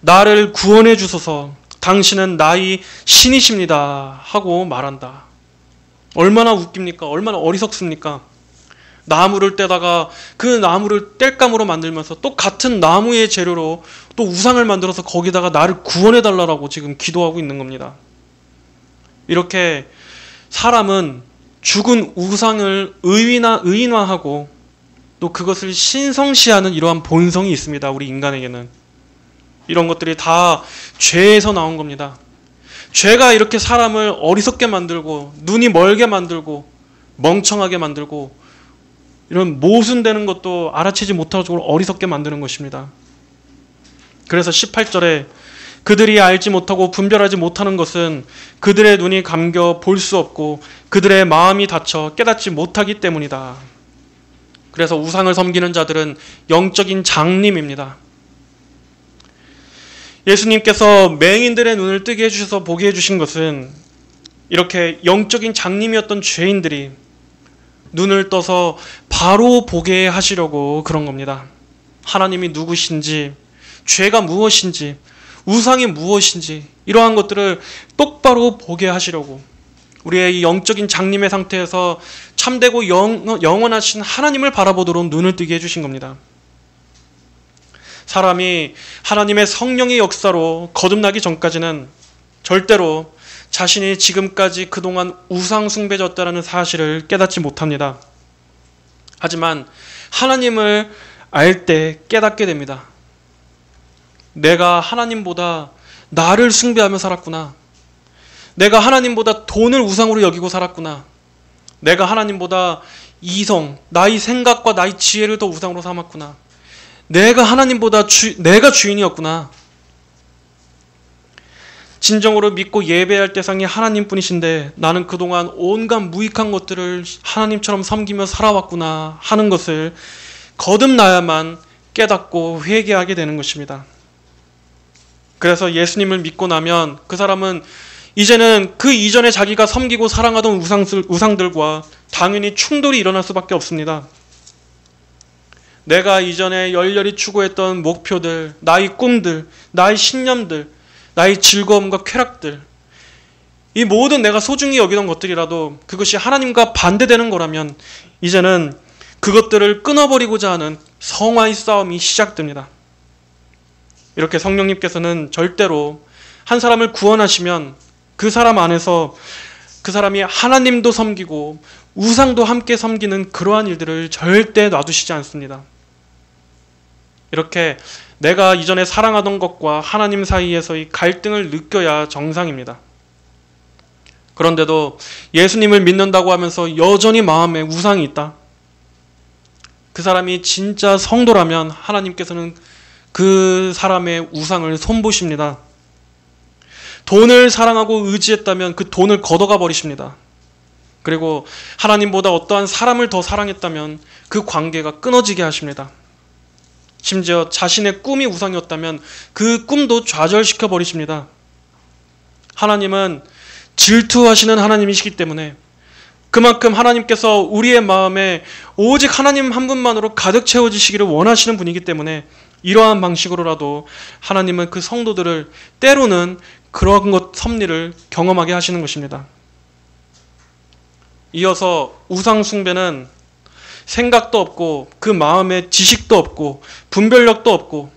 나를 구원해 주소서 당신은 나의 신이십니다 하고 말한다. 얼마나 웃깁니까? 얼마나 어리석습니까? 나무를 떼다가 그 나무를 땔감으로 만들면서 또 같은 나무의 재료로 또 우상을 만들어서 거기다가 나를 구원해 달라고 지금 기도하고 있는 겁니다. 이렇게 사람은 죽은 우상을 의인화하고 또 그것을 신성시하는 이러한 본성이 있습니다. 우리 인간에게는. 이런 것들이 다 죄에서 나온 겁니다. 죄가 이렇게 사람을 어리석게 만들고 눈이 멀게 만들고 멍청하게 만들고 이런 모순되는 것도 알아채지 못할 정도로 어리석게 만드는 것입니다. 그래서 18절에 그들이 알지 못하고 분별하지 못하는 것은 그들의 눈이 감겨 볼 수 없고 그들의 마음이 닫혀 깨닫지 못하기 때문이다. 그래서 우상을 섬기는 자들은 영적인 장님입니다. 예수님께서 맹인들의 눈을 뜨게 해주셔서 보게 해주신 것은 이렇게 영적인 장님이었던 죄인들이 눈을 떠서 바로 보게 하시려고 그런 겁니다. 하나님이 누구신지, 죄가 무엇인지, 우상이 무엇인지 이러한 것들을 똑바로 보게 하시려고 우리의 이 영적인 장님의 상태에서 참되고 영원하신 하나님을 바라보도록 눈을 뜨게 해주신 겁니다. 사람이 하나님의 성령의 역사로 거듭나기 전까지는 절대로 자신이 지금까지 그동안 우상 숭배졌다는 사실을 깨닫지 못합니다. 하지만 하나님을 알 때 깨닫게 됩니다. 내가 하나님보다 나를 숭배하며 살았구나. 내가 하나님보다 돈을 우상으로 여기고 살았구나. 내가 하나님보다 이성, 나의 생각과 나의 지혜를 더 우상으로 삼았구나. 내가 하나님보다 내가 주인이었구나. 진정으로 믿고 예배할 대상이 하나님뿐이신데 나는 그동안 온갖 무익한 것들을 하나님처럼 섬기며 살아왔구나 하는 것을 거듭나야만 깨닫고 회개하게 되는 것입니다. 그래서 예수님을 믿고 나면 그 사람은 이제는 그 이전에 자기가 섬기고 사랑하던 우상들과 당연히 충돌이 일어날 수밖에 없습니다. 내가 이전에 열렬히 추구했던 목표들, 나의 꿈들, 나의 신념들, 나의 즐거움과 쾌락들, 이 모든 내가 소중히 여기던 것들이라도 그것이 하나님과 반대되는 거라면 이제는 그것들을 끊어버리고자 하는 성화의 싸움이 시작됩니다. 이렇게 성령님께서는 절대로 한 사람을 구원하시면 그 사람 안에서 그 사람이 하나님도 섬기고 우상도 함께 섬기는 그러한 일들을 절대 놔두시지 않습니다. 이렇게 내가 이전에 사랑하던 것과 하나님 사이에서의 갈등을 느껴야 정상입니다. 그런데도 예수님을 믿는다고 하면서 여전히 마음에 우상이 있다. 그 사람이 진짜 성도라면 하나님께서는 그 사람의 우상을 손보십니다. 돈을 사랑하고 의지했다면 그 돈을 걷어가 버리십니다. 그리고 하나님보다 어떠한 사람을 더 사랑했다면 그 관계가 끊어지게 하십니다. 심지어 자신의 꿈이 우상이었다면 그 꿈도 좌절시켜 버리십니다. 하나님은 질투하시는 하나님이시기 때문에 그만큼 하나님께서 우리의 마음에 오직 하나님 한 분만으로 가득 채워지시기를 원하시는 분이기 때문에 이러한 방식으로라도 하나님은 그 성도들을 때로는 그런 것 섭리를 경험하게 하시는 것입니다. 이어서 우상 숭배는 생각도 없고 그 마음에 지식도 없고 분별력도 없고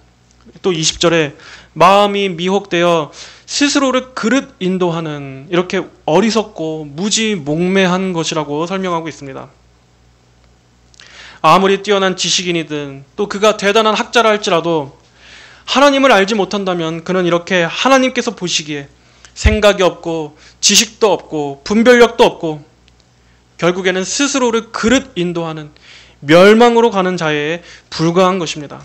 또 20절에 마음이 미혹되어 스스로를 그릇 인도하는 이렇게 어리석고 무지몽매한 것이라고 설명하고 있습니다. 아무리 뛰어난 지식인이든 또 그가 대단한 학자라 할지라도 하나님을 알지 못한다면 그는 이렇게 하나님께서 보시기에 생각이 없고 지식도 없고 분별력도 없고 결국에는 스스로를 그릇 인도하는 멸망으로 가는 자에 불과한 것입니다.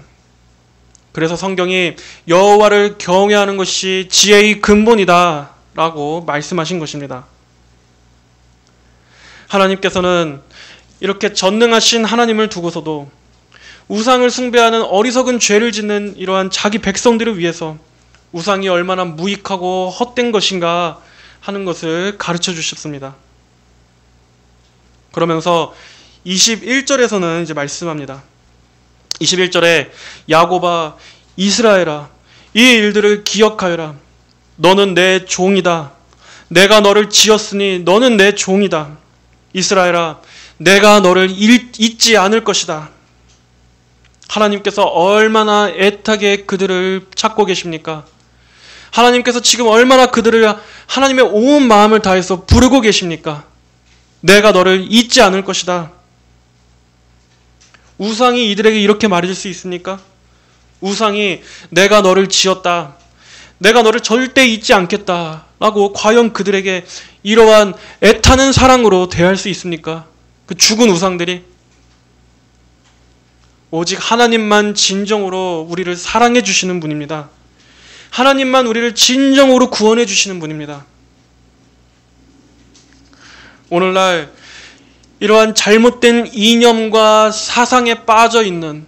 그래서 성경이 여호와를 경외하는 것이 지혜의 근본이다 라고 말씀하신 것입니다. 하나님께서는 이렇게 전능하신 하나님을 두고서도 우상을 숭배하는 어리석은 죄를 짓는 이러한 자기 백성들을 위해서 우상이 얼마나 무익하고 헛된 것인가 하는 것을 가르쳐 주셨습니다. 그러면서 21절에서는 이제 말씀합니다. 21절에 야곱아 이스라엘아 이 일들을 기억하여라. 너는 내 종이다. 내가 너를 지었으니 너는 내 종이다. 이스라엘아 내가 너를 잊지 않을 것이다. 하나님께서 얼마나 애타게 그들을 찾고 계십니까? 하나님께서 지금 얼마나 그들을 하나님의 온 마음을 다해서 부르고 계십니까? 내가 너를 잊지 않을 것이다. 우상이 이들에게 이렇게 말해줄 수 있습니까? 우상이 내가 너를 지었다. 내가 너를 절대 잊지 않겠다. 라고 과연 그들에게 이러한 애타는 사랑으로 대할 수 있습니까? 그 죽은 우상들이 오직 하나님만 진정으로 우리를 사랑해 주시는 분입니다. 하나님만 우리를 진정으로 구원해 주시는 분입니다. 오늘날 이러한 잘못된 이념과 사상에 빠져 있는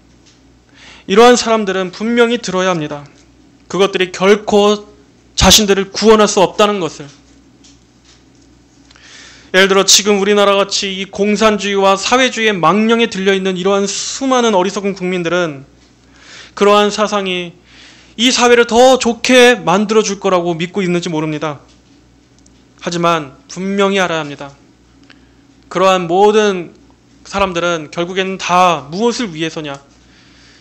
이러한 사람들은 분명히 들어야 합니다. 그것들이 결코 자신들을 구원할 수 없다는 것을. 예를 들어 지금 우리나라 같이 이 공산주의와 사회주의의 망령에 들려있는 이러한 수많은 어리석은 국민들은 그러한 사상이 이 사회를 더 좋게 만들어줄 거라고 믿고 있는지 모릅니다. 하지만 분명히 알아야 합니다. 그러한 모든 사람들은 결국에는 다 무엇을 위해서냐?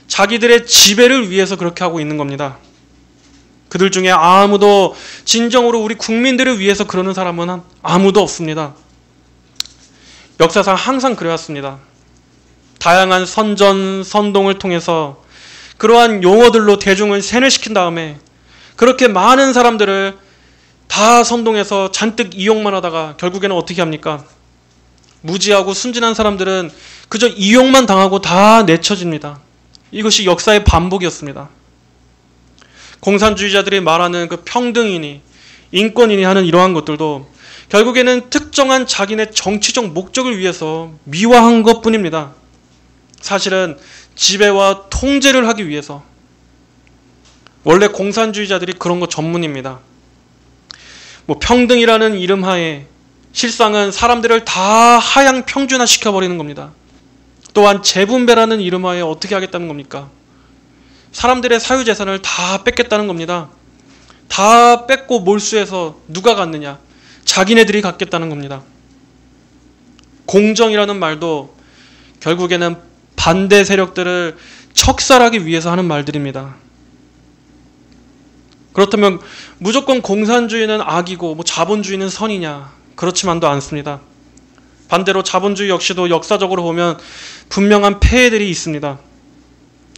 자기들의 지배를 위해서 그렇게 하고 있는 겁니다. 그들 중에 아무도 진정으로 우리 국민들을 위해서 그러는 사람은 아무도 없습니다. 역사상 항상 그래왔습니다. 다양한 선전, 선동을 통해서 그러한 용어들로 대중을 세뇌시킨 다음에 그렇게 많은 사람들을 다 선동해서 잔뜩 이용만 하다가 결국에는 어떻게 합니까? 무지하고 순진한 사람들은 그저 이용만 당하고 다 내쳐집니다. 이것이 역사의 반복이었습니다. 공산주의자들이 말하는 그 평등이니 인권이니 하는 이러한 것들도 결국에는 특정한 자기네 정치적 목적을 위해서 미화한 것뿐입니다. 사실은 지배와 통제를 하기 위해서. 원래 공산주의자들이 그런 거 전문입니다. 평등이라는 이름 하에 실상은 사람들을 다 하향 평준화 시켜버리는 겁니다. 또한 재분배라는 이름 하에 어떻게 하겠다는 겁니까? 사람들의 사유재산을 다 뺏겠다는 겁니다. 다 뺏고 몰수해서 누가 갖느냐? 자기네들이 갖겠다는 겁니다. 공정이라는 말도 결국에는 반대 세력들을 척살하기 위해서 하는 말들입니다. 그렇다면 무조건 공산주의는 악이고 자본주의는 선이냐? 그렇지만도 않습니다. 반대로 자본주의 역시도 역사적으로 보면 분명한 폐해들이 있습니다.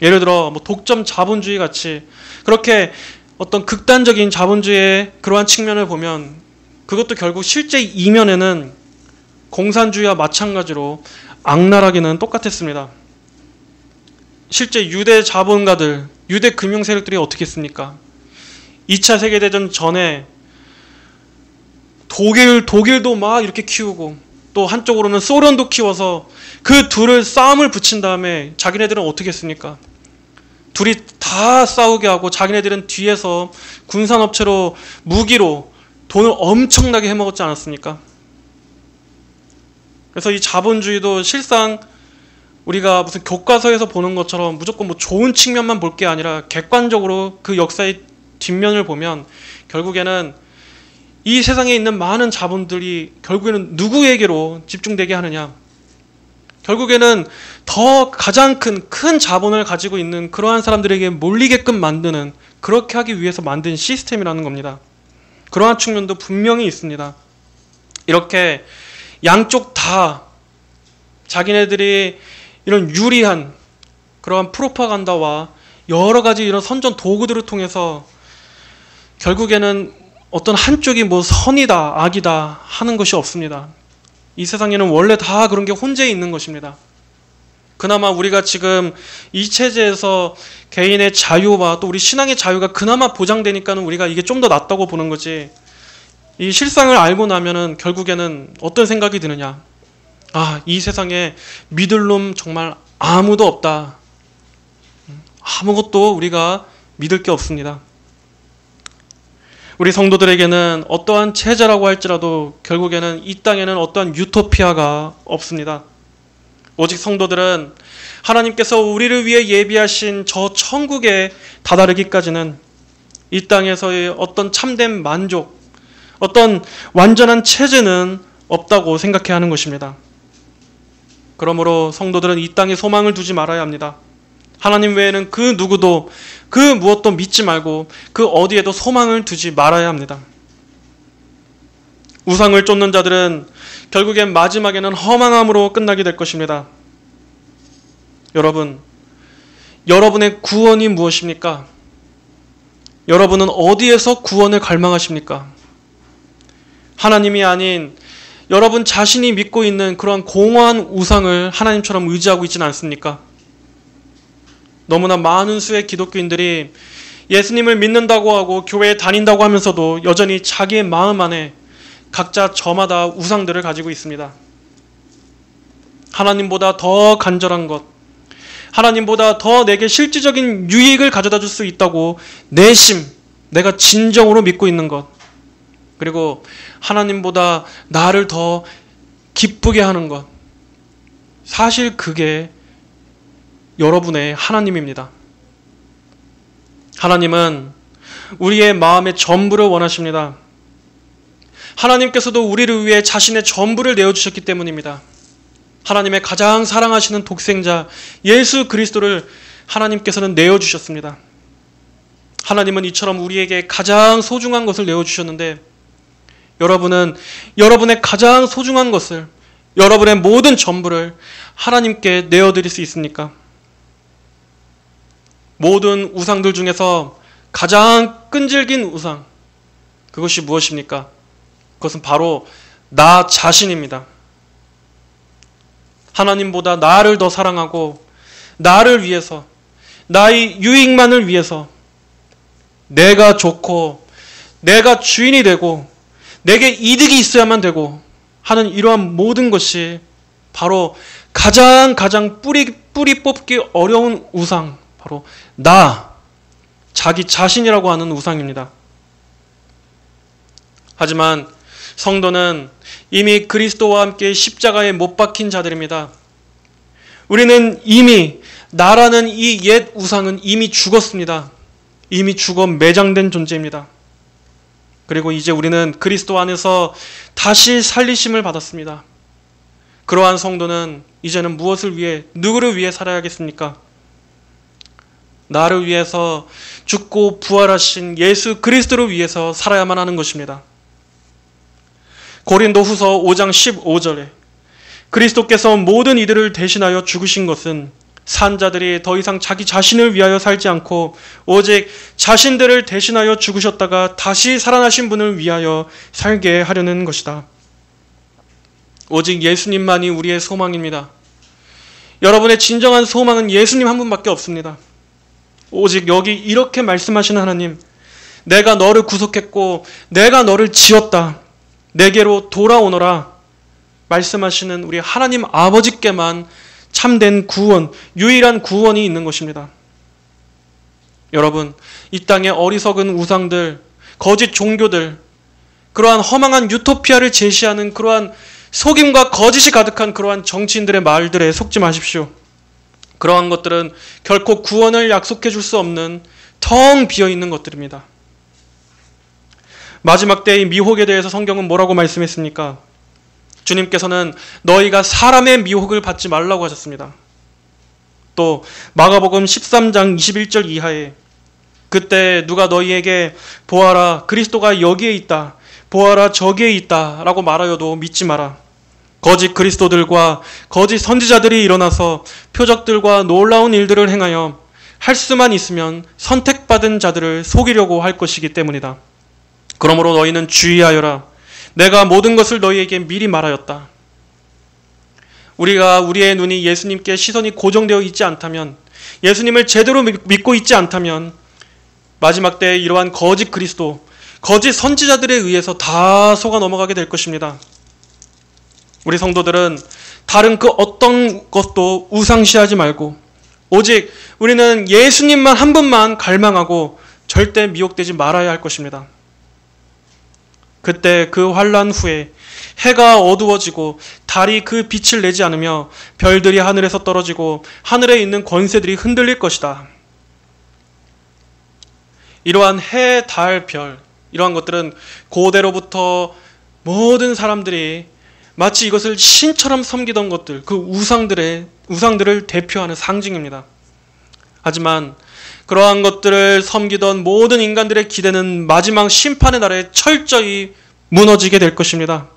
예를 들어 독점 자본주의 같이 그렇게 어떤 극단적인 자본주의의 그러한 측면을 보면 그것도 결국 실제 이면에는 공산주의와 마찬가지로 악랄하기는 똑같았습니다. 실제 유대 자본가들, 유대 금융 세력들이 어떻게 했습니까? 2차 세계대전 전에 독일도 막 이렇게 키우고 또 한쪽으로는 소련도 키워서 그 둘을 싸움을 붙인 다음에 자기네들은 어떻게 했습니까? 둘이 다 싸우게 하고 자기네들은 뒤에서 군산업체로 무기로 돈을 엄청나게 해먹었지 않았습니까? 그래서 이 자본주의도 실상 우리가 무슨 교과서에서 보는 것처럼 무조건 좋은 측면만 볼 게 아니라 객관적으로 그 역사의 뒷면을 보면 결국에는 이 세상에 있는 많은 자본들이 결국에는 누구에게로 집중되게 하느냐? 결국에는 더 가장 큰 자본을 가지고 있는 그러한 사람들에게 몰리게끔 만드는, 그렇게 하기 위해서 만든 시스템이라는 겁니다. 그러한 측면도 분명히 있습니다. 이렇게 양쪽 다 자기네들이 이런 유리한 그러한 프로파간다와 여러 가지 이런 선전 도구들을 통해서 결국에는 어떤 한쪽이 선이다 악이다 하는 것이 없습니다. 이 세상에는 원래 다 그런 게 혼재해 있는 것입니다. 그나마 우리가 지금 이 체제에서 개인의 자유와 또 우리 신앙의 자유가 그나마 보장되니까는 우리가 이게 좀 더 낫다고 보는 거지, 이 실상을 알고 나면은 결국에는 어떤 생각이 드느냐? 이 세상에 믿을 놈 정말 아무도 없다. 아무것도 우리가 믿을 게 없습니다. 우리 성도들에게는 어떠한 체제라고 할지라도 결국에는 이 땅에는 어떠한 유토피아가 없습니다. 오직 성도들은 하나님께서 우리를 위해 예비하신 저 천국에 다다르기까지는 이 땅에서의 어떤 참된 만족, 어떤 완전한 체제는 없다고 생각해야 하는 것입니다. 그러므로 성도들은 이 땅에 소망을 두지 말아야 합니다. 하나님 외에는 그 누구도 그 무엇도 믿지 말고 그 어디에도 소망을 두지 말아야 합니다. 우상을 쫓는 자들은 결국엔 마지막에는 허망함으로 끝나게 될 것입니다. 여러분의 구원이 무엇입니까? 여러분은 어디에서 구원을 갈망하십니까? 하나님이 아닌 여러분 자신이 믿고 있는 그런 공허한 우상을 하나님처럼 의지하고 있지는 않습니까? 너무나 많은 수의 기독교인들이 예수님을 믿는다고 하고 교회에 다닌다고 하면서도 여전히 자기의 마음 안에 각자 저마다 우상들을 가지고 있습니다. 하나님보다 더 간절한 것, 하나님보다 더 내게 실질적인 유익을 가져다 줄 수 있다고 내가 진정으로 믿고 있는 것, 그리고 하나님보다 나를 더 기쁘게 하는 것, 사실 그게 여러분의 하나님입니다. 하나님은 우리의 마음의 전부를 원하십니다. 하나님께서도 우리를 위해 자신의 전부를 내어주셨기 때문입니다. 하나님의 가장 사랑하시는 독생자 예수 그리스도를 하나님께서는 내어주셨습니다. 하나님은 이처럼 우리에게 가장 소중한 것을 내어주셨는데, 여러분은 여러분의 가장 소중한 것을, 여러분의 모든 전부를 하나님께 내어드릴 수 있습니까? 모든 우상들 중에서 가장 끈질긴 우상, 그것이 무엇입니까? 그것은 바로 나 자신입니다. 하나님보다 나를 더 사랑하고 나를 위해서, 나의 유익만을 위해서 내가 좋고 내가 주인이 되고 내게 이득이 있어야만 되고 하는 이러한 모든 것이 바로 가장 뿌리 뽑기 어려운 우상, 바로 자기 자신이라고 하는 우상입니다. 하지만 성도는 이미 그리스도와 함께 십자가에 못 박힌 자들입니다. 우리는 이미 나라는 이 옛 우상은 이미 죽었습니다. 이미 죽어 매장된 존재입니다. 그리고 이제 우리는 그리스도 안에서 다시 살리심을 받았습니다. 그러한 성도는 이제는 무엇을 위해, 누구를 위해 살아야겠습니까? 나를 위해서 죽고 부활하신 예수 그리스도를 위해서 살아야만 하는 것입니다. 고린도후서 5장 15절에 그리스도께서 모든 이들을 대신하여 죽으신 것은 산자들이 더 이상 자기 자신을 위하여 살지 않고 오직 자신들을 대신하여 죽으셨다가 다시 살아나신 분을 위하여 살게 하려는 것이다. 오직 예수님만이 우리의 소망입니다. 여러분의 진정한 소망은 예수님 한 분밖에 없습니다. 오직 여기 이렇게 말씀하시는 하나님, 내가 너를 구속했고 내가 너를 지었다. 내게로 돌아오너라 말씀하시는 우리 하나님 아버지께만 참된 구원, 유일한 구원이 있는 것입니다. 여러분, 이 땅의 어리석은 우상들, 거짓 종교들, 그러한 허망한 유토피아를 제시하는 그러한 속임과 거짓이 가득한 그러한 정치인들의 말들에 속지 마십시오. 그러한 것들은 결코 구원을 약속해 줄 수 없는 텅 비어 있는 것들입니다. 마지막 때의 미혹에 대해서 성경은 뭐라고 말씀했습니까? 주님께서는 너희가 사람의 미혹을 받지 말라고 하셨습니다. 또 마가복음 13장 21절 이하에 그때 누가 너희에게 보아라 그리스도가 여기에 있다, 보아라 저기에 있다 라고 말하여도 믿지 마라. 거짓 그리스도들과 거짓 선지자들이 일어나서 표적들과 놀라운 일들을 행하여 할 수만 있으면 선택받은 자들을 속이려고 할 것이기 때문이다. 그러므로 너희는 주의하여라. 내가 모든 것을 너희에게 미리 말하였다. 우리가 우리의 눈이 예수님께 시선이 고정되어 있지 않다면, 예수님을 제대로 믿고 있지 않다면 마지막 때에 이러한 거짓 그리스도, 거짓 선지자들에 의해서 다 속아 넘어가게 될 것입니다. 우리 성도들은 다른 그 어떤 것도 우상시하지 말고 오직 우리는 예수님만 한 분만 갈망하고 절대 미혹되지 말아야 할 것입니다. 그때 그 환난 후에 해가 어두워지고 달이 그 빛을 내지 않으며 별들이 하늘에서 떨어지고 하늘에 있는 권세들이 흔들릴 것이다. 이러한 해, 달, 별, 이러한 것들은 고대로부터 모든 사람들이 마치 이것을 신처럼 섬기던 것들, 그 우상들을 대표하는 상징입니다. 하지만 그러한 것들을 섬기던 모든 인간들의 기대는 마지막 심판의 날에 철저히 무너지게 될 것입니다.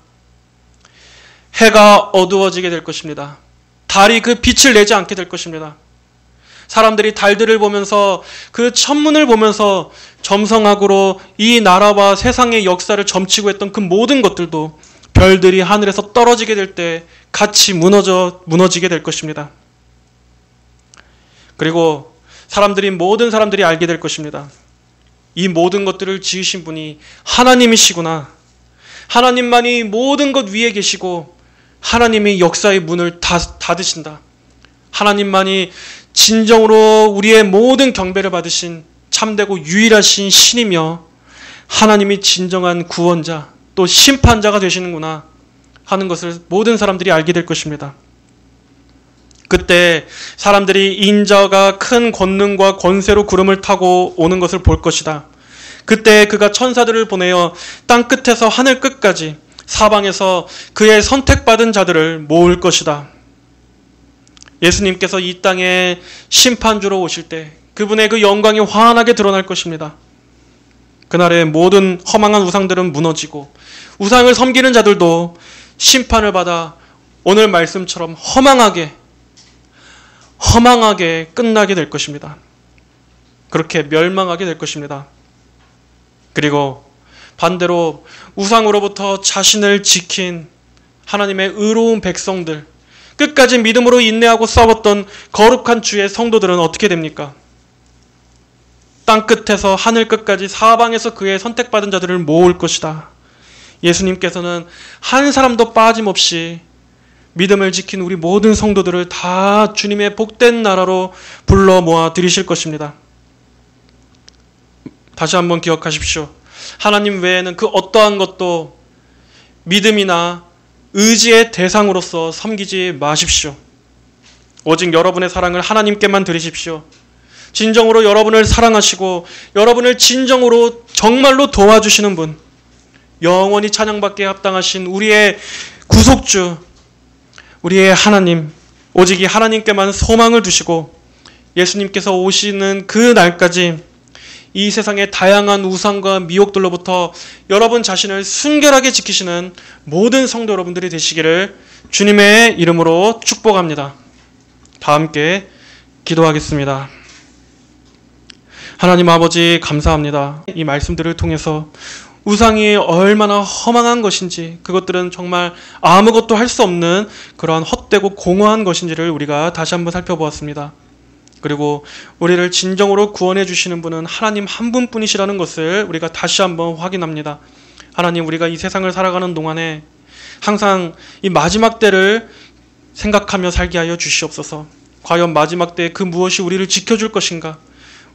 해가 어두워지게 될 것입니다. 달이 그 빛을 내지 않게 될 것입니다. 사람들이 달들을 보면서 그 천문을 보면서 점성학으로 이 나라와 세상의 역사를 점치고 했던 그 모든 것들도 별들이 하늘에서 떨어지게 될 때 같이 무너지게 될 것입니다. 그리고 모든 사람들이 알게 될 것입니다. 이 모든 것들을 지으신 분이 하나님이시구나. 하나님만이 모든 것 위에 계시고 하나님이 역사의 문을 닫으신다. 하나님만이 진정으로 우리의 모든 경배를 받으신 참되고 유일하신 신이며 하나님이 진정한 구원자 또 심판자가 되시는구나 하는 것을 모든 사람들이 알게 될 것입니다. 그때 사람들이 인자가 큰 권능과 권세로 구름을 타고 오는 것을 볼 것이다. 그때 그가 천사들을 보내어 땅 끝에서 하늘 끝까지 사방에서 그의 선택받은 자들을 모을 것이다. 예수님께서 이 땅에 심판주로 오실 때 그분의 그 영광이 환하게 드러날 것입니다. 그날에 모든 허망한 우상들은 무너지고 우상을 섬기는 자들도 심판을 받아 오늘 말씀처럼 허망하게 끝나게 될 것입니다. 그렇게 멸망하게 될 것입니다. 그리고 반대로 우상으로부터 자신을 지킨 하나님의 의로운 백성들, 끝까지 믿음으로 인내하고 싸웠던 거룩한 주의 성도들은 어떻게 됩니까? 땅 끝에서 하늘 끝까지 사방에서 그의 선택받은 자들을 모을 것이다. 예수님께서는 한 사람도 빠짐없이 믿음을 지킨 우리 모든 성도들을 다 주님의 복된 나라로 불러 모아 들이실 것입니다. 다시 한번 기억하십시오. 하나님 외에는 그 어떠한 것도 믿음이나 의지의 대상으로서 섬기지 마십시오. 오직 여러분의 사랑을 하나님께만 드리십시오. 진정으로 여러분을 사랑하시고 여러분을 진정으로 정말로 도와주시는 분, 영원히 찬양받기에 합당하신 우리의 구속주, 우리의 하나님, 오직 이 하나님께만 소망을 두시고 예수님께서 오시는 그 날까지 이 세상의 다양한 우상과 미혹들로부터 여러분 자신을 순결하게 지키시는 모든 성도 여러분들이 되시기를 주님의 이름으로 축복합니다. 다 함께 기도하겠습니다. 하나님 아버지 감사합니다. 이 말씀들을 통해서 우상이 얼마나 허망한 것인지, 그것들은 정말 아무것도 할 수 없는 그러한 헛되고 공허한 것인지를 우리가 다시 한번 살펴보았습니다. 그리고 우리를 진정으로 구원해 주시는 분은 하나님 한 분뿐이시라는 것을 우리가 다시 한번 확인합니다. 하나님, 우리가 이 세상을 살아가는 동안에 항상 이 마지막 때를 생각하며 살게 하여 주시옵소서. 과연 마지막 때 그 무엇이 우리를 지켜줄 것인가?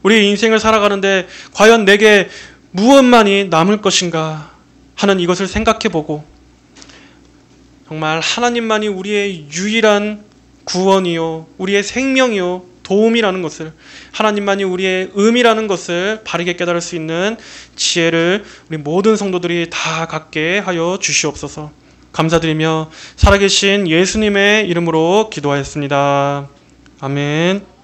우리의 인생을 살아가는데 과연 내게 무엇만이 남을 것인가 하는 이것을 생각해보고, 정말 하나님만이 우리의 유일한 구원이요, 우리의 생명이요, 도움이라는 것을, 하나님만이 우리의 의미라는 것을 바르게 깨달을 수 있는 지혜를 우리 모든 성도들이 다 갖게 하여 주시옵소서. 감사드리며 살아계신 예수님의 이름으로 기도하였습니다. 아멘.